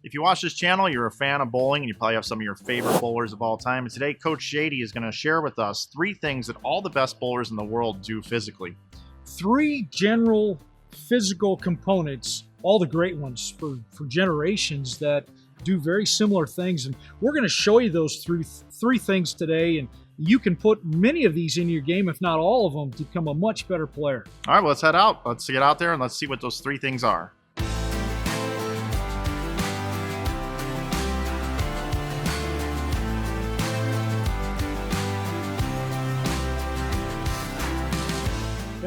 If you watch this channel, you're a fan of bowling, and you probably have some of your favorite bowlers of all time. And today, Coach Shady is going to share with us 3 things that all the best bowlers in the world do physically. 3 general physical components, all the great ones for generations that do very similar things. And we're going to show you those three things today. And you can put many of these in your game, if not all of them, to become a much better player. All right, well, let's head out. Let's get out there and let's see what those 3 things are.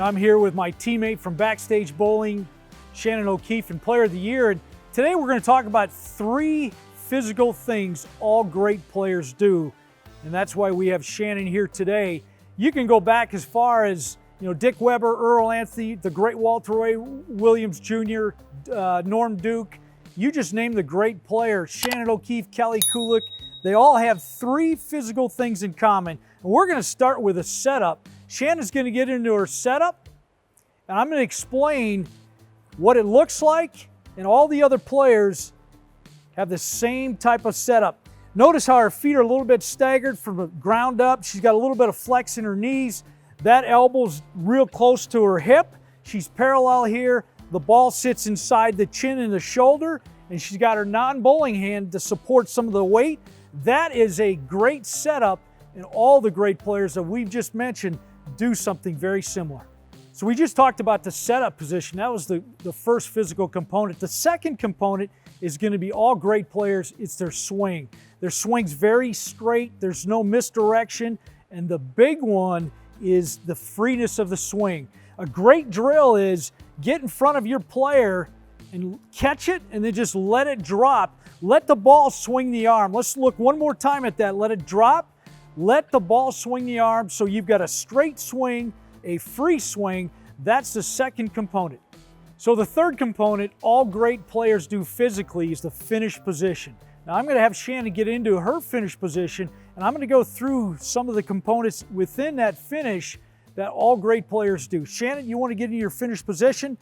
I'm here with my teammate from Backstage Bowling, Shannon O'Keefe, and Player of the Year. And today we're going to talk about 3 physical things all great players do. And that's why we have Shannon here today. You can go back as far as, Dick Weber, Earl Anthony, the great Walter Ray Williams Jr., Norm Duke. You just named the great player, Shannon O'Keefe, Kelly Kulick. They all have 3 physical things in common. And we're going to start with a setup. Shannon's going to get into her setup, and I'm going to explain what it looks like, and all the other players have the same type of setup. Notice how her feet are a little bit staggered from the ground up. She's got a little bit of flex in her knees. That elbow's real close to her hip. She's parallel here. The ball sits inside the chin and the shoulder, and she's got her non-bowling hand to support some of the weight. That is a great setup, and all the great players that we've just mentioned do something very similar. So we just talked about the setup position. That was the first physical component. The second component is going to be all great players. It's their swing. Their swing's very straight. There's no misdirection. And the big one is the freeness of the swing. A great drill is get in front of your player and catch it and then just let it drop. Let the ball swing the arm. Let's look one more time at that. Let it drop. Let the ball swing the arm, so you've got a straight swing, a free swing. That's the second component. So the third component all great players do physically is the finish position. Now I'm going to have Shannon get into her finish position, and I'm going to go through some of the components within that finish that all great players do. Shannon, you want to get into your finish position?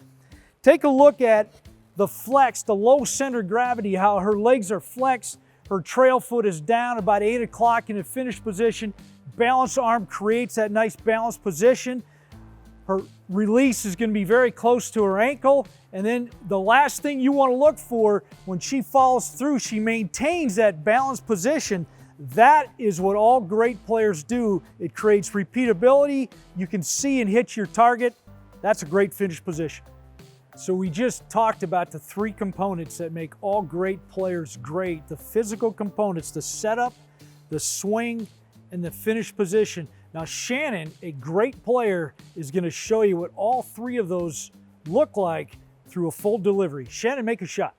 Take a look at the flex, the low center gravity, how her legs are flexed. Her trail foot is down about 8 o'clock in the finish position. Balance arm creates that nice balanced position. Her release is going to be very close to her ankle. And then the last thing you want to look for when she follows through, she maintains that balanced position. That is what all great players do. It creates repeatability. You can see and hit your target. That's a great finish position. So we just talked about the 3 components that make all great players great. The physical components, the setup, the swing, and the finish position. Now Shannon, a great player, is going to show you what all 3 of those look like through a full delivery. Shannon, make a shot.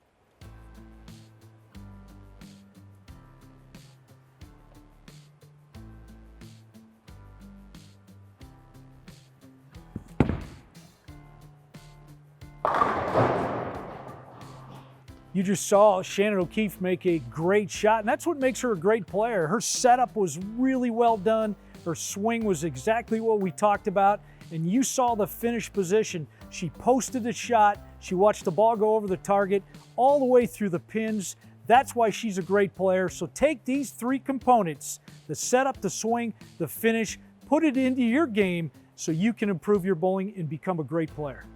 You just saw Shannon O'Keefe make a great shot, and that's what makes her a great player. Her setup was really well done. Her swing was exactly what we talked about, and you saw the finish position. She posted the shot. She watched the ball go over the target all the way through the pins. That's why she's a great player. So take these 3 components, the setup, the swing, the finish, put it into your game so you can improve your bowling and become a great player.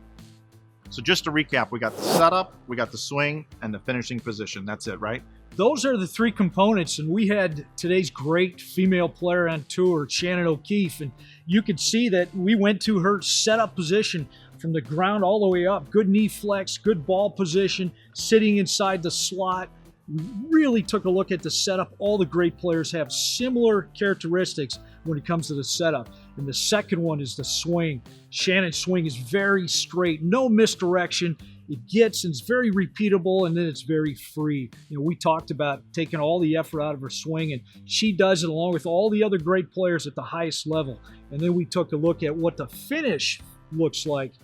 So just to recap, we got the setup, we got the swing, and the finishing position. That's it, right? Those are the 3 components, and we had today's great female player on tour, Shannon O'Keefe, and you could see that we went to her setup position from the ground all the way up. Good knee flex, good ball position, sitting inside the slot. We really took a look at the setup. All the great players have similar characteristics when it comes to the setup. And the second one is the swing. Shannon's swing is very straight, no misdirection. It gets and it's very repeatable, and then it's very free. We talked about taking all the effort out of her swing, and she does it along with all the other great players at the highest level. And then we took a look at what the finish looks like.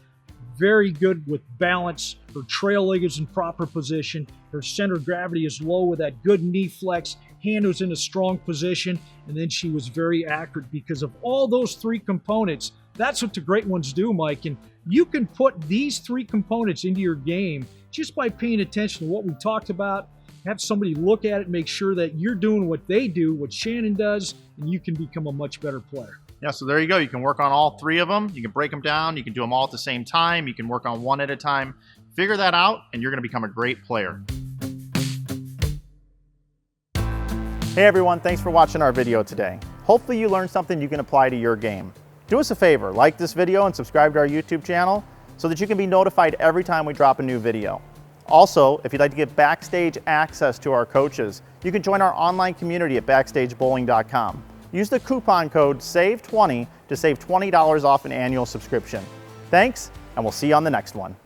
Very good with balance. Her trail leg is in proper position. Her center of gravity is low with that good knee flex. Hand was in a strong position, and then she was very accurate because of all those 3 components. That's what the great ones do, Mike. And you can put these 3 components into your game just by paying attention to what we talked about have somebody look at it, make sure that you're doing what they do, what Shannon does, and you can become a much better player. Yeah, so there you go. You can work on all three of them. You can break them down. You can do them all at the same time. You can work on one at a time. Figure that out, and you're going to become a great player. Hey everyone, thanks for watching our video today. Hopefully you learned something you can apply to your game. Do us a favor, like this video and subscribe to our YouTube channel so that you can be notified every time we drop a new video. Also, if you'd like to get backstage access to our coaches, you can join our online community at BackstageBowling.com. Use the coupon code SAVE20 to save $20 off an annual subscription. Thanks, and we'll see you on the next one.